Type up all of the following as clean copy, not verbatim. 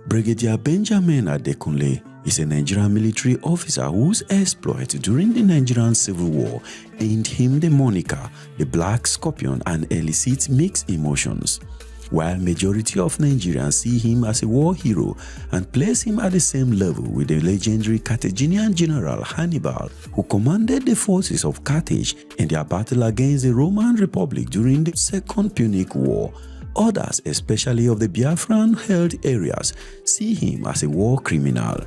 Brigadier Benjamin Adekunle is a Nigerian military officer whose exploit during the Nigerian Civil War earned him the moniker the Black Scorpion and elicits mixed emotions. While majority of Nigerians see him as a war hero and place him at the same level with the legendary Carthaginian general Hannibal, who commanded the forces of Carthage in their battle against the Roman Republic during the Second Punic War, others, especially of the Biafran-held areas, see him as a war criminal.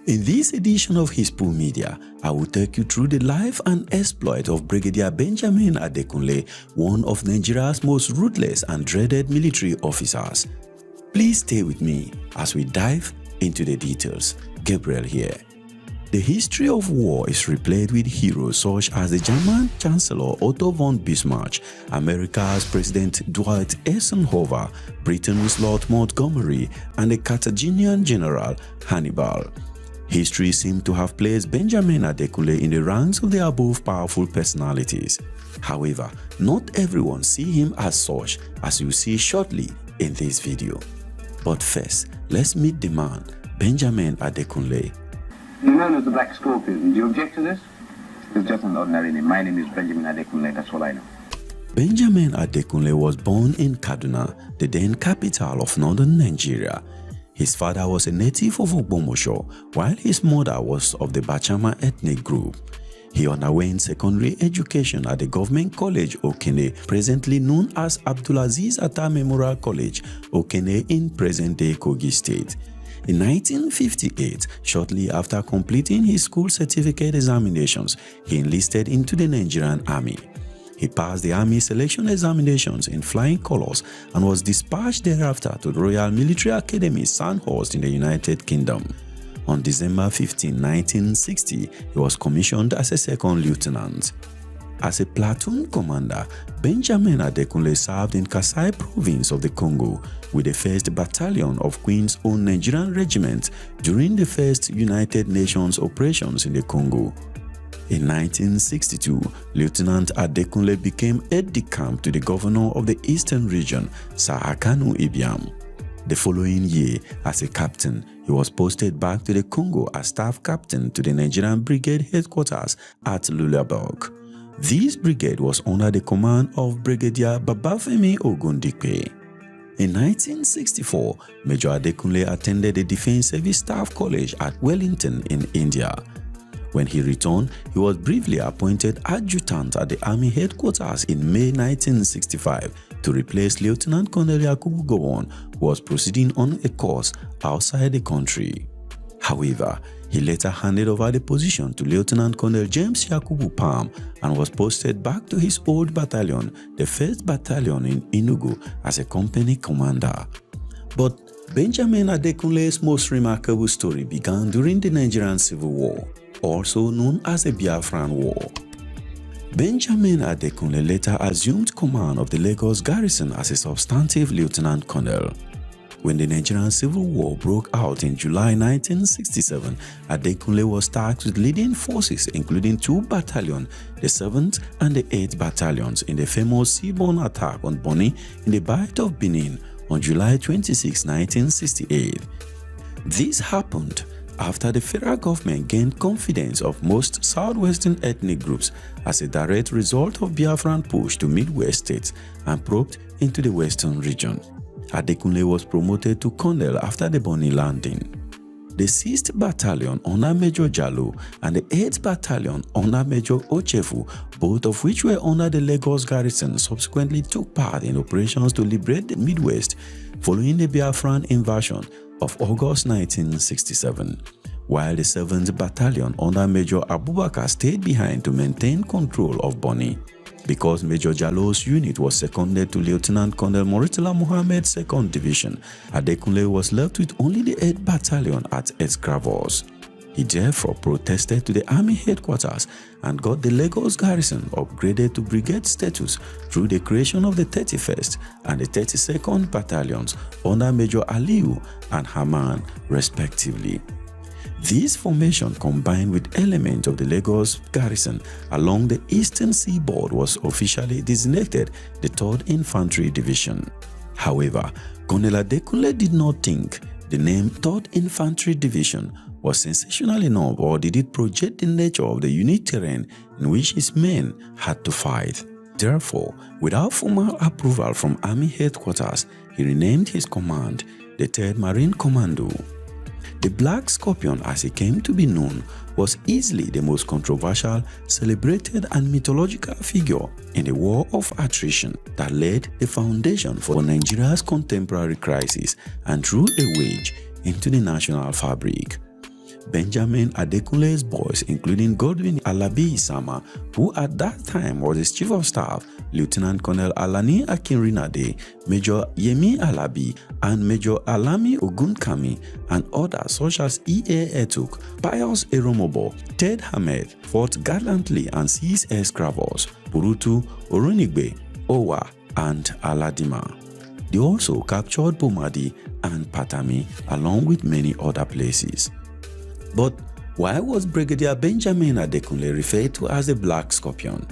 In this edition of Hispu Media, I will take you through the life and exploit of Brigadier Benjamin Adekunle, one of Nigeria's most ruthless and dreaded military officers. Please stay with me as we dive into the details. Gabriel here. The history of war is replete with heroes such as the German Chancellor Otto von Bismarck, America's President Dwight Eisenhower, Britain's Lord Montgomery, and the Carthaginian General Hannibal. History seems to have placed Benjamin Adekunle in the ranks of the above powerful personalities. However, not everyone see him as such, as you see shortly in this video. But first, let's meet the man, Benjamin Adekunle. You're known as the Black Scorpion. Do you object to this? It's just an ordinary name. My name is Benjamin Adekunle, that's all I know. Benjamin Adekunle was born in Kaduna, the then capital of northern Nigeria. His father was a native of Ogbomosho, while his mother was of the Bachama ethnic group. He underwent secondary education at the Government College Okene, presently known as Abdulaziz Atta Memorial College, Okene in present-day Kogi State. In 1958, shortly after completing his school certificate examinations, he enlisted into the Nigerian Army. He passed the Army selection examinations in flying colors and was dispatched thereafter to the Royal Military Academy Sandhurst in the United Kingdom. On December 15, 1960, he was commissioned as a second lieutenant. As a platoon commander, Benjamin Adekunle served in Kasai province of the Congo with the 1st Battalion of Queen's Own Nigerian Regiment during the first United Nations operations in the Congo. In 1962, Lieutenant Adekunle became aide-de-camp to the governor of the Eastern Region, Sir Akanu Ibiam. The following year, as a captain, he was posted back to the Congo as staff captain to the Nigerian Brigade headquarters at Lulaburg. This brigade was under the command of Brigadier Babafemi Ogundikwe. In 1964, Major Adekunle attended the Defense Service Staff College at Wellington in India. When he returned, he was briefly appointed adjutant at the Army headquarters in May 1965 to replace Lieutenant Colonel Yakubu Gowon, who was proceeding on a course outside the country. However, he later handed over the position to Lieutenant Colonel James Yakubu Palm and was posted back to his old battalion, the 1st Battalion in Enugu, as a company commander. But Benjamin Adekunle's most remarkable story began during the Nigerian Civil War, also known as the Biafran War. Benjamin Adekunle later assumed command of the Lagos garrison as a substantive lieutenant colonel. When the Nigerian Civil War broke out in July 1967, Adekunle was tasked with leading forces including 2 battalions, the 7th and the 8th battalions, in the famous seaborne attack on Bonny in the Bight of Benin on July 26, 1968. This happened after the federal government gained confidence of most southwestern ethnic groups as a direct result of Biafran push to Midwest states and probed into the western region. Adekunle was promoted to colonel after the Bonny landing. The 6th Battalion under Major Jallo and the 8th Battalion under Major Ochefu, both of which were under the Lagos garrison, subsequently took part in operations to liberate the Midwest following the Biafran invasion of August 1967, while the 7th Battalion under Major Abubakar stayed behind to maintain control of Bonny. Because Major Jallo's unit was seconded to Lieutenant Colonel Moritala Mohammed's 2nd Division, Adekunle was left with only the 8th Battalion at Escravos. He therefore protested to the Army headquarters and got the Lagos garrison upgraded to brigade status through the creation of the 31st and the 32nd Battalions under Major Aliu and Haman, respectively. This formation, combined with elements of the Lagos garrison along the eastern seaboard, was officially designated the 3rd Infantry Division. However, Colonel Adekunle did not think The name 3rd Infantry Division was sensational enough, or did it project the nature of the unique terrain in which his men had to fight? Therefore, without formal approval from Army headquarters, he renamed his command the 3rd Marine Commando. The Black Scorpion, as he came to be known, was easily the most controversial, celebrated and mythological figure in the war of attrition that laid the foundation for Nigeria's contemporary crisis and threw a wedge into the national fabric. Benjamin Adekunle's boys, including Godwin Alabi Sama, who at that time was his chief of staff, Lieutenant Colonel Alani Akinrinade, Major Yemi Alabi, and Major Alami Ogunkami, and others such as E.A. Etuk, Pius Eromobo, Ted Hamed, fought gallantly and seized aircrafts, Burutu, Orunigbe, Owa, and Aladima. They also captured Bomadi and Patami, along with many other places. But why was Brigadier Benjamin Adekunle referred to as the Black Scorpion?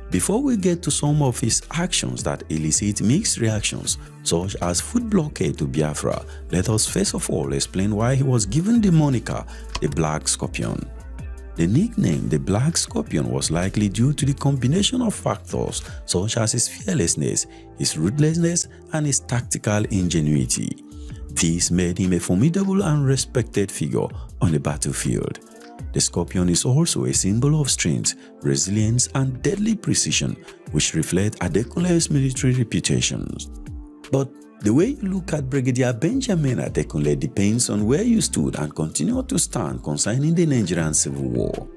Before we get to some of his actions that elicit mixed reactions, such as food blockade to Biafra, let us first of all explain why he was given the moniker the Black Scorpion. The nickname the Black Scorpion was likely due to the combination of factors such as his fearlessness, his ruthlessness, and his tactical ingenuity. This made him a formidable and respected figure on the battlefield. The Scorpion is also a symbol of strength, resilience, and deadly precision, which reflect Adekunle's military reputations. But the way you look at Brigadier Benjamin Adekunle depends on where you stood and continue to stand concerning the Nigerian Civil War.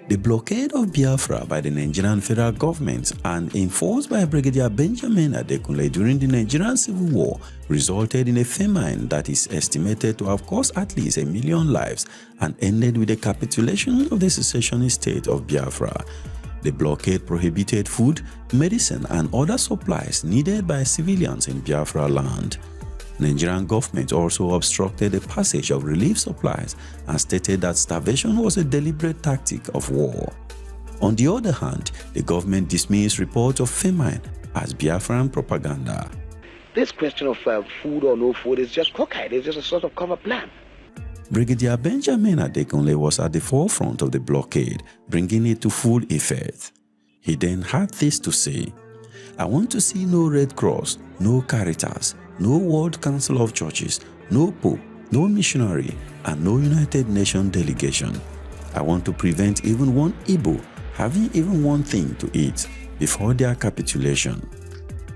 The blockade of Biafra by the Nigerian federal government and enforced by Brigadier Benjamin Adekunle during the Nigerian Civil War resulted in a famine that is estimated to have cost at least 1 million lives and ended with the capitulation of the secessionist state of Biafra. The blockade prohibited food, medicine, and other supplies needed by civilians in Biafra land. Nigerian government also obstructed the passage of relief supplies and stated that starvation was a deliberate tactic of war. On the other hand, the government dismissed reports of famine as Biafran propaganda. This question of food or no food is just cockeyed, it's just a sort of cover plan. Brigadier Benjamin Adekunle was at the forefront of the blockade, bringing it to full effect. He then had this to say: "I want to see no Red Cross, no Caritas, no World Council of Churches, no Pope, no missionary, and no United Nations delegation. I want to prevent even one Igbo having even one thing to eat before their capitulation."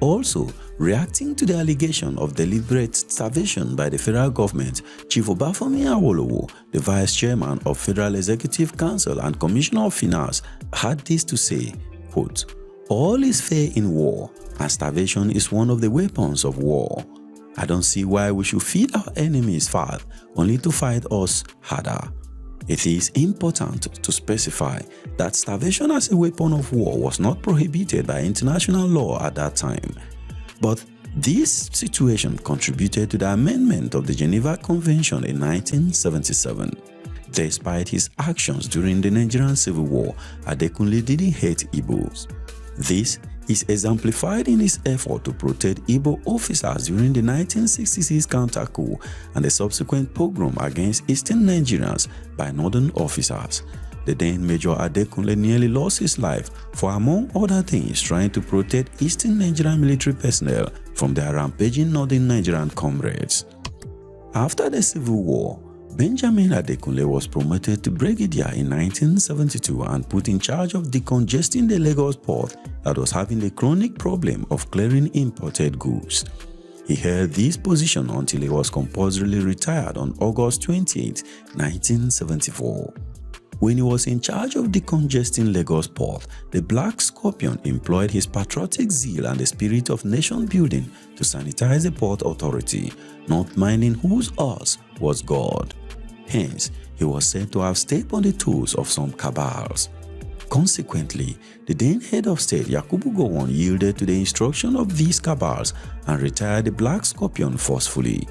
Also, reacting to the allegation of deliberate starvation by the federal government, Chief Obafemi Awolowo, the Vice Chairman of Federal Executive Council and Commissioner of Finance, had this to say, quote, "All is fair in war, and starvation is one of the weapons of war. I don't see why we should feed our enemies fat only to fight us harder." It is important to specify that starvation as a weapon of war was not prohibited by international law at that time. But this situation contributed to the amendment of the Geneva Convention in 1977. Despite his actions during the Nigerian Civil War, Adekunle didn't hate Igbos. This is exemplified in his effort to protect Igbo officers during the 1966 counter-coup and the subsequent pogrom against Eastern Nigerians by northern officers. The then Major Adekunle nearly lost his life for, among other things, trying to protect Eastern Nigerian military personnel from their rampaging northern Nigerian comrades. After the Civil War, Benjamin Adekunle was promoted to Brigadier in 1972 and put in charge of decongesting the Lagos port that was having a chronic problem of clearing imported goods. He held this position until he was compulsorily retired on August 28, 1974. When he was in charge of decongesting Lagos port, the Black Scorpion employed his patriotic zeal and the spirit of nation building to sanitize the port authority, not minding whose us was God. Hence, he was said to have stepped on the toes of some cabals. Consequently, the then head of state Yakubu Gowon yielded to the instruction of these cabals and retired the Black Scorpion forcefully.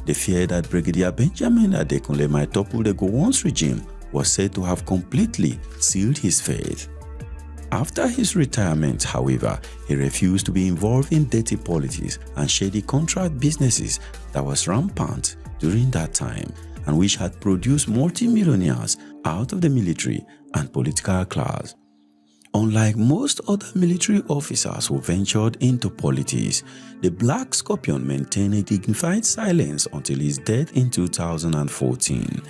The fear that Brigadier Benjamin Adekunle might topple the Gowon's regime was said to have completely sealed his fate. After his retirement, however, he refused to be involved in dirty politics and shady contract businesses that was rampant during that time and which had produced multimillionaires out of the military and political class. Unlike most other military officers who ventured into politics, the Black Scorpion maintained a dignified silence until his death in 2014.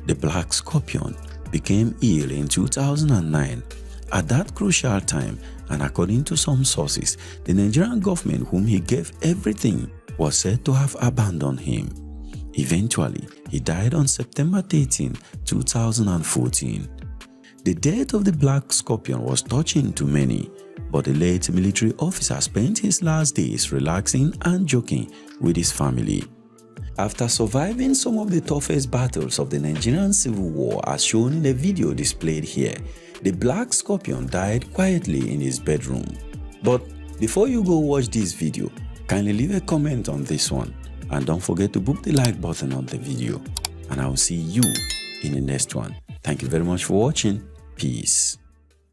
The Black Scorpion became ill in 2009. At that crucial time, and according to some sources, the Nigerian government, whom he gave everything, was said to have abandoned him. Eventually, he died on September 13, 2014. The death of the Black Scorpion was touching to many, but the late military officer spent his last days relaxing and joking with his family. After surviving some of the toughest battles of the Nigerian Civil War as shown in the video displayed here, the Black Scorpion died quietly in his bedroom. But before you go watch this video, kindly leave a comment on this one and don't forget to book the like button on the video, and I will see you in the next one. Thank you very much for watching. Peace.